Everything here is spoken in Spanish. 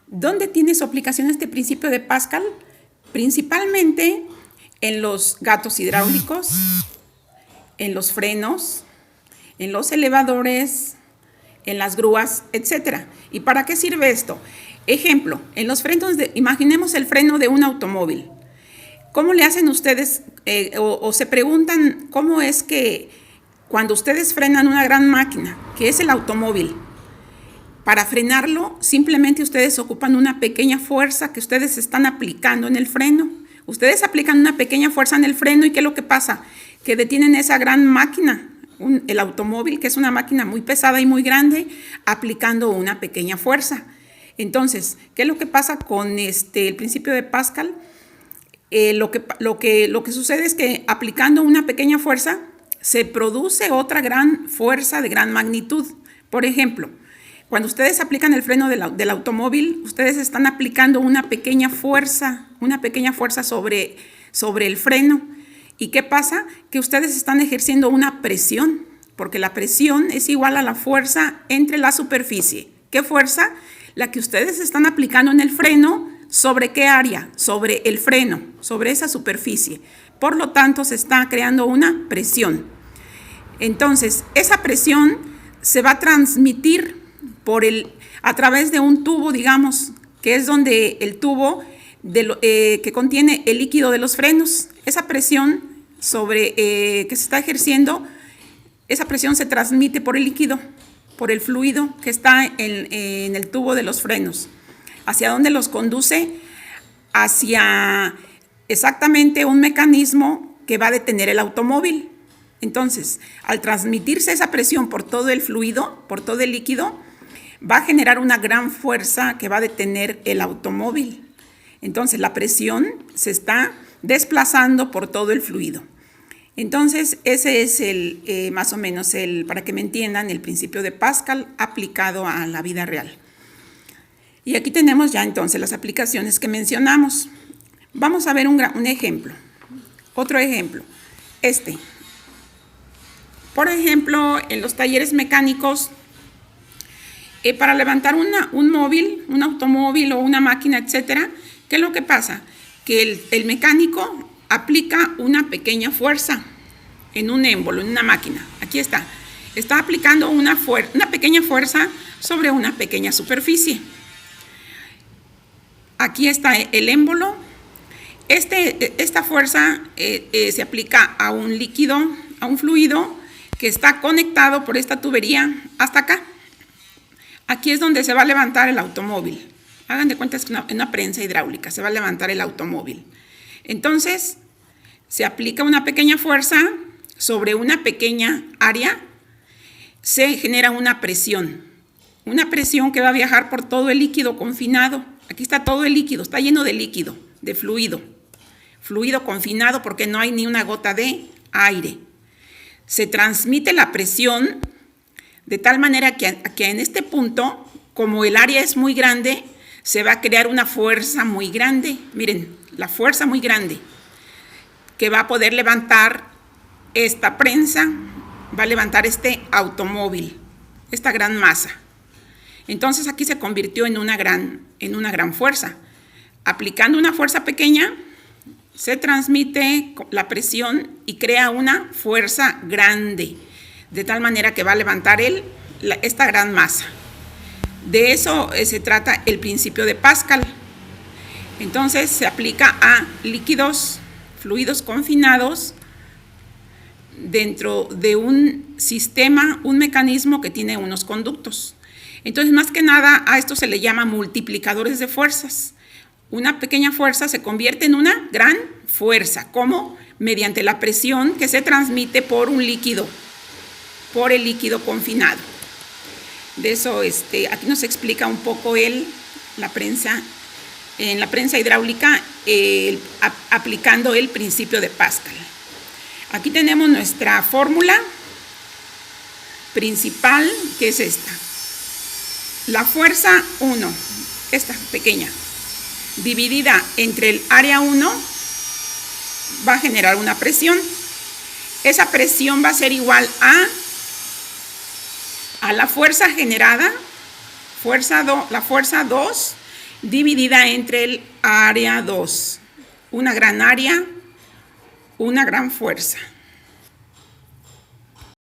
¿Dónde tiene su aplicación este principio de Pascal? Principalmente en los gatos hidráulicos, en los frenos, en los elevadores, en las grúas, etc. ¿Y para qué sirve esto? Ejemplo, en los frenos, imaginemos el freno de un automóvil. ¿Cómo le hacen ustedes o se preguntan cómo es que cuando ustedes frenan una gran máquina, que es el automóvil, para frenarlo simplemente ustedes ocupan una pequeña fuerza que ustedes están aplicando en el freno? Ustedes aplican una pequeña fuerza en el freno y ¿qué es lo que pasa? Que detienen esa gran máquina, el automóvil, que es una máquina muy pesada y muy grande, aplicando una pequeña fuerza. Entonces, ¿qué es lo que pasa con el principio de Pascal? Lo que sucede es que aplicando una pequeña fuerza se produce otra gran fuerza de gran magnitud. Por ejemplo, cuando ustedes aplican el freno del automóvil, ustedes están aplicando una pequeña fuerza sobre el freno. ¿Y qué pasa? Que ustedes están ejerciendo una presión, porque la presión es igual a la fuerza entre la superficie. ¿Qué fuerza? La que ustedes están aplicando en el freno. ¿Sobre qué área? Sobre el freno, sobre esa superficie. Por lo tanto, se está creando una presión. Entonces, esa presión se va a transmitir a través de un tubo, digamos, que es donde el tubo que contiene el líquido de los frenos. Esa presión que se está ejerciendo, esa presión se transmite por el líquido, por el fluido que está en el tubo de los frenos. ¿Hacia dónde los conduce? Hacia exactamente un mecanismo que va a detener el automóvil. Entonces, al transmitirse esa presión por todo el fluido, por todo el líquido, va a generar una gran fuerza que va a detener el automóvil. Entonces, la presión se está desplazando por todo el fluido. Entonces, ese es más o menos para que me entiendan, el principio de Pascal aplicado a la vida real. Y aquí tenemos ya entonces las aplicaciones que mencionamos. Vamos a ver un ejemplo. Otro ejemplo. Por ejemplo, en los talleres mecánicos, para levantar un móvil, un automóvil o una máquina, etcétera, ¿qué es lo que pasa? Que el mecánico aplica una pequeña fuerza en un émbolo, en una máquina. Aquí está. Está aplicando una pequeña fuerza sobre una pequeña superficie. Aquí está el émbolo. Esta fuerza se aplica a un líquido, a un fluido que está conectado por esta tubería hasta acá. Aquí es donde se va a levantar el automóvil. Hagan de cuenta que es una prensa hidráulica, se va a levantar el automóvil. Entonces, se aplica una pequeña fuerza sobre una pequeña área, se genera una presión que va a viajar por todo el líquido confinado. Aquí está todo el líquido, está lleno de líquido, de fluido confinado porque no hay ni una gota de aire. Se transmite la presión de tal manera que en este punto, como el área es muy grande, se va a crear una fuerza muy grande. Miren, la fuerza muy grande que va a poder levantar esta prensa, va a levantar este automóvil, esta gran masa. Entonces aquí se convirtió en una gran fuerza. Aplicando una fuerza pequeña, se transmite la presión y crea una fuerza grande, de tal manera que va a levantar esta gran masa. De eso se trata el principio de Pascal. Entonces se aplica a líquidos, fluidos confinados, dentro de un sistema, un mecanismo que tiene unos conductos. Entonces, más que nada, a esto se le llama multiplicadores de fuerzas. Una pequeña fuerza se convierte en una gran fuerza. ¿Cómo? Mediante la presión que se transmite por un líquido, por el líquido confinado. De eso, aquí nos explica un poco la prensa hidráulica, aplicando el principio de Pascal. Aquí tenemos nuestra fórmula principal, que es esta. La fuerza 1, esta pequeña, dividida entre el área 1, va a generar una presión. Esa presión va a ser igual a la fuerza generada, la fuerza 2, dividida entre el área 2. Una gran área, una gran fuerza.